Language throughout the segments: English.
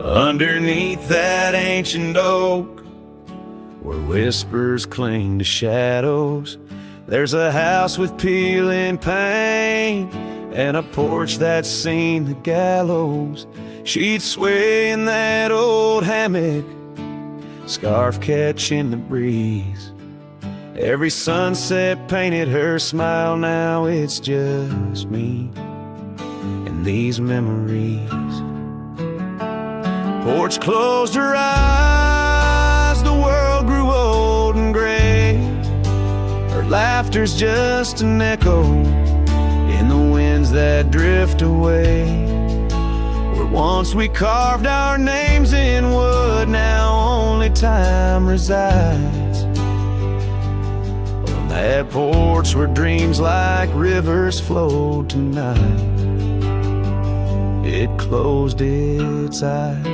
Underneath that ancient oak, where whispers cling to shadows, there's a house with peeling paint and a porch that's seen the gallows. She'd sway in that old hammock, scarf catching the breeze. Every sunset painted her smile, now it's just me and these memories. Porch closed her eyes, the world grew old and gray. Her laughter's just an echo in the winds that drift away. Where once we carved our names in wood, now only time resides. On that porch where dreams like rivers flowed tonight, it closed its eyes.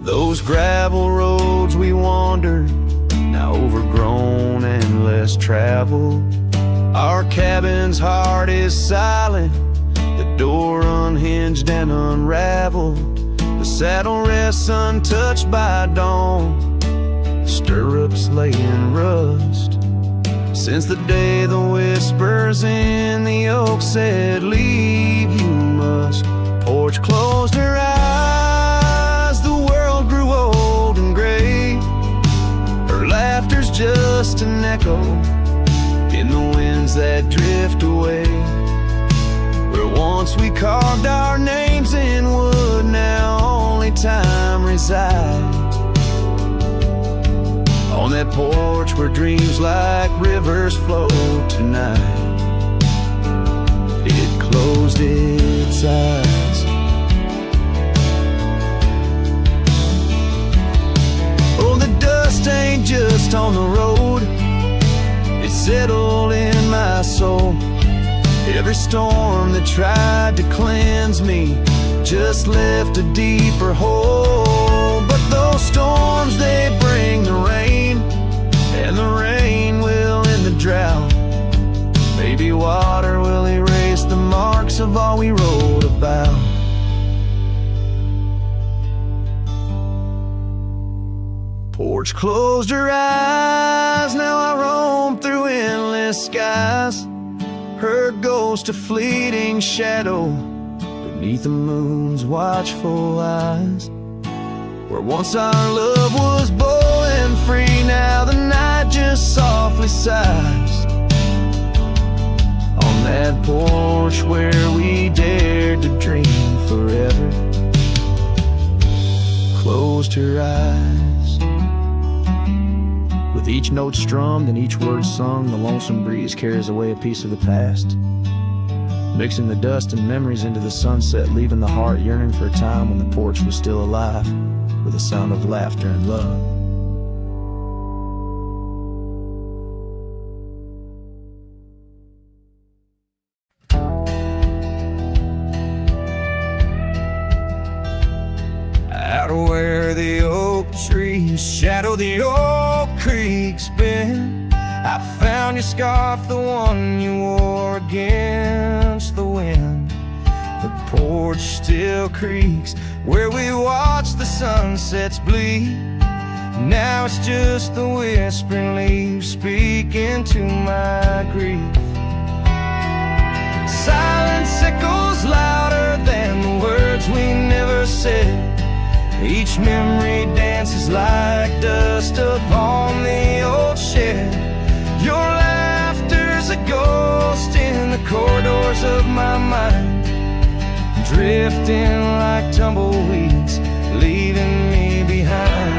Those gravel roads we wandered, now overgrown and less traveled. Our cabin's heart is silent, the door unhinged and unraveled. The saddle rests untouched by dawn, the stirrups lay in rust. Since the day the whispers in the oak said, "Leave you must." Porch closed her eyes, the world grew old and gray. Her laughter's just an echo in the winds that drift away. Where once we carved our names in wood, now only time resides. On that porch where dreams like rivers flow tonight, it closed its eyes. Oh, the dust ain't just on the road, it settled in my soul. Every storm that tried to cleanse me just left a deeper hole. But those storms, they bring the rain, and the rain will end the drought. Maybe water will erase the marks of all we wrote about. Porch closed her eyes, now I roam through endless skies. Her ghost a fleeting shadow beneath the moon's watchful eyes. Where once our love was bold and free, now the night just softly sighs. On that porch where we dared to dream forever, closed her eyes. With each note strummed and each word sung, the lonesome breeze carries away a piece of the past, mixing the dust and memories into the sunset, leaving the heart yearning for a time when the porch was still alive, with a sound of laughter and love. Out where the oak trees shadow the old creek's bend, I found your scarf, the one you wore against the wind. The porch still creaks where we watch the sunsets bleed. Now it's just the whispering leaves speaking to my grief. Silence echoes louder than the words we never said. Each memory dances like dust upon the old shed. Your laughter's a ghost in the corridors of my mind, drifting like tumbleweeds, leaving me behind.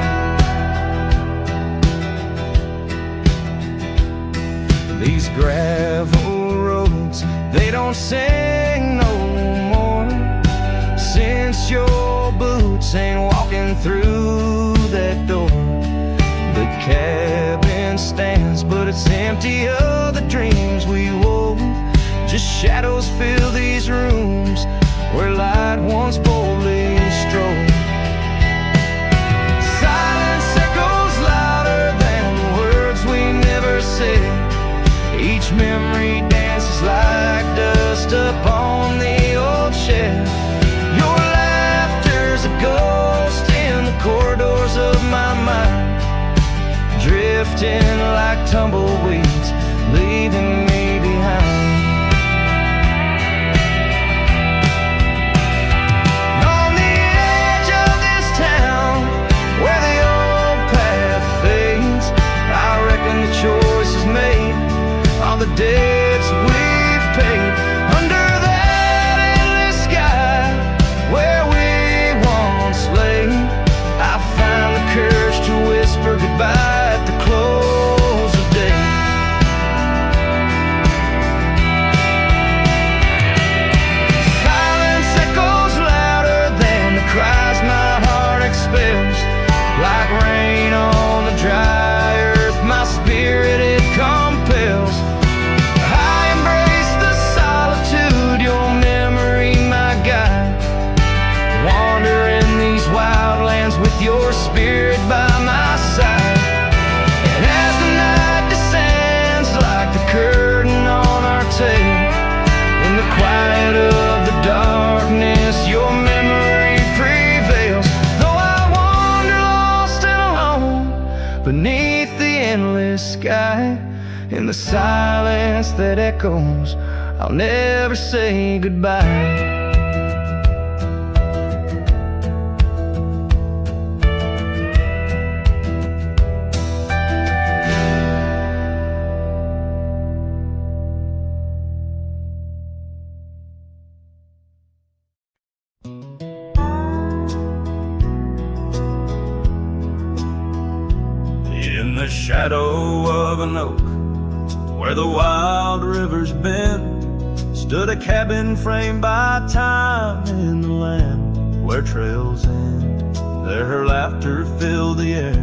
These gravel roads, they don't sing no more, since your boots ain't walking through that door. The cabin stands, but it's empty of the dreams we wove. Just shadows fill these rooms where light once boldly strode. Silence echoes louder than the words we never Each memory dances like dust upon the old shelf. Your laughter's a ghost in the corridors of my mind, drifting like tumbleweeds, leaving me behind. On the edge of this town, where the old path fades, I reckon the choice is made, all the debts we've paid. Under that endless sky, where we once lay, I find the courage to whisper goodbye at the close of day. Silence echoes louder than the cries my heart expels. Like rain on the dry earth, my spirit it compels. I embrace the solitude, your memory my guide. Wander in these wild lands with your spirit by my side. And as the night descends like the curtain on our tale, in the quiet of the darkness your memory prevails. Though I wander lost and alone beneath the endless sky, in the silence that echoes, I'll never say goodbye. In the shadow of an oak, where the wild rivers bend, stood a cabin framed by time in the land where trails end. There her laughter filled the air,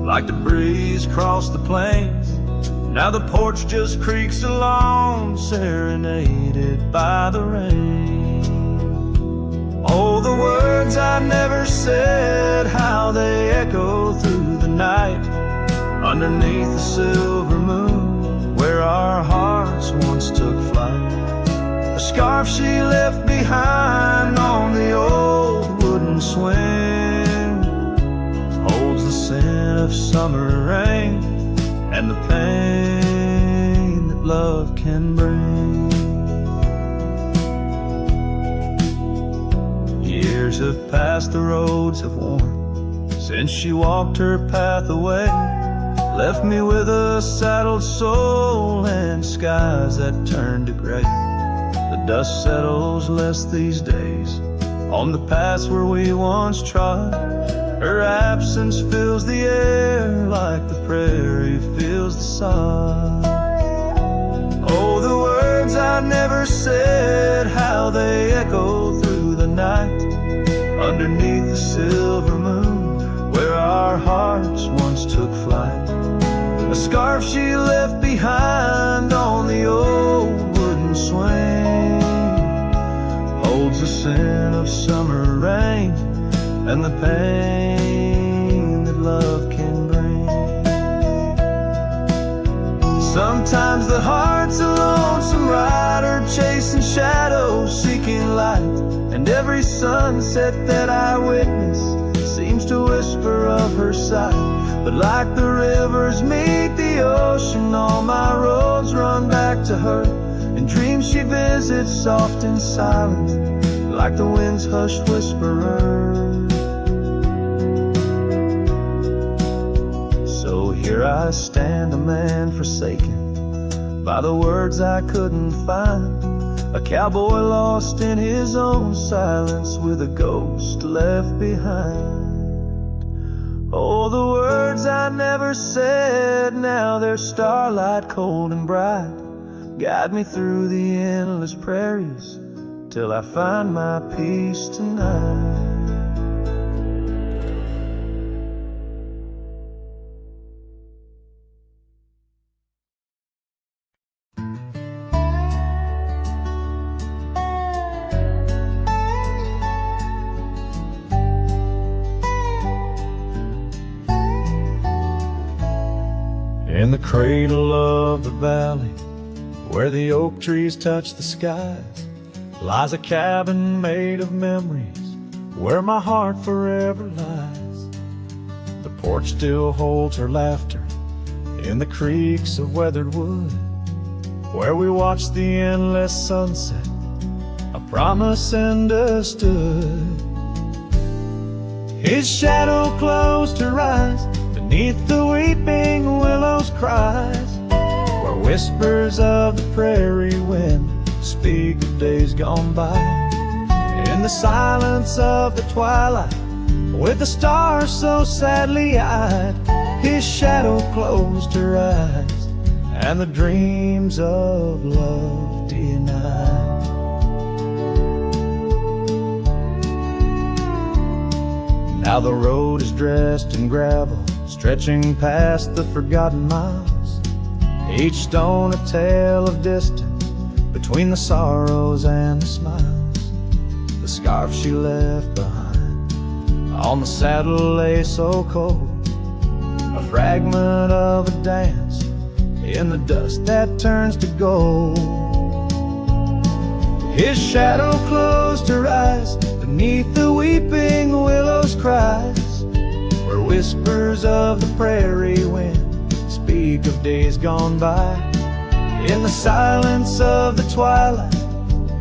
like the breeze crossed the plains. Now the porch just creaks along, serenaded by the rain. Oh, the words I never said, how they echo through the night, underneath the silver moon, where our hearts once took flight. The scarf she left behind on the old wooden swing holds the scent of summer rain and the pain that love can bring. Years have passed, the roads have worn since she walked her path away, left me with a saddled soul and skies that turn to gray. The dust settles less these days on the paths where we once trod. Her absence fills the air like the prairie fills the sod. Oh, the words I never said, how they echo through the night, underneath the silver moon, where our hearts once took flight. A scarf she left behind on the old wooden swing holds the scent of summer rain and the pain that love can bring. Sometimes the heart's a lonesome rider, chasing shadows, seeking light, and every sunset that I witness seems to whisper of her sight. But like the rivers meet the ocean, all my roads run back to her, and dreams she visits soft and silent, like the wind's hushed whisperer. So here I stand, a man forsaken by the words I couldn't find, a cowboy lost in his own silence with a ghost left behind. Oh, the words I never said, now they're starlight cold and bright, guide me through the endless prairies till I find my peace tonight. In the cradle of the valley, Where the oak trees touch the skies lies a cabin made of memories, where my heart forever lies. The porch still holds her laughter in the creaks of weathered wood, where we watched the endless sunset, a promise understood. His shadow closed her eyes beneath the weeping willows' cries, where whispers of the prairie wind speak of days gone by. In the silence of the twilight, with the stars so sadly eyed, his shadow closed her eyes, and the dreams of love denied. Now the road is dressed in gravel, stretching past the forgotten miles, each stone a tale of distance between the sorrows and the smiles. The scarf she left behind on the saddle lay so cold, a fragment of a dance in the dust that turns to gold. His shadow closed her eyes beneath the weeping willows' cries, where whispers of the prairie wind speak of days gone by. In the silence of the twilight,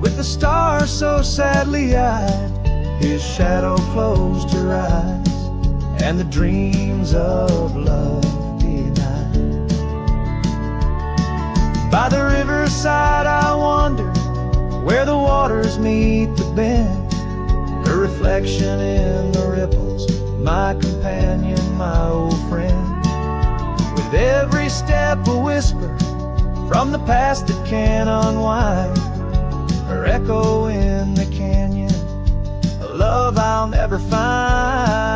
with the stars so sadly eyed, his shadow closed her eyes, and the dreams of love denied. By the riverside I wander, where the waters meet the bend, her reflection in the ripples, my companion, my old friend. With every step a whisper from the past that can unwind, her echo in the canyon, a love I'll never find.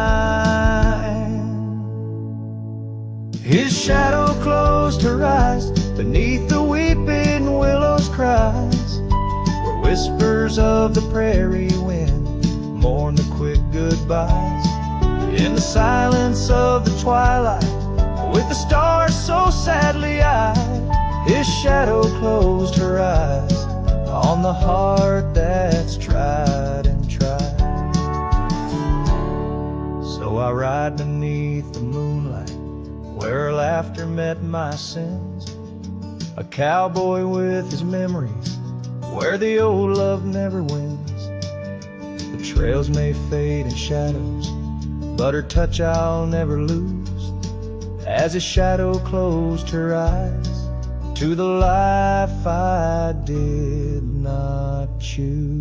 His shadow closed her eyes beneath the weeping willows' cries, where whispers of the prairie wind mourn the quick goodbyes. In the silence of the twilight, with the stars so sadly eyed, his shadow closed her eyes on the heart that's tried and tried. So I ride beneath the moonlight, where her laughter met my sins, a cowboy with his memories, where the old love never wins. The trails may fade in shadows, but her touch I'll never lose, as his shadow closed her eyes to the life I did not choose.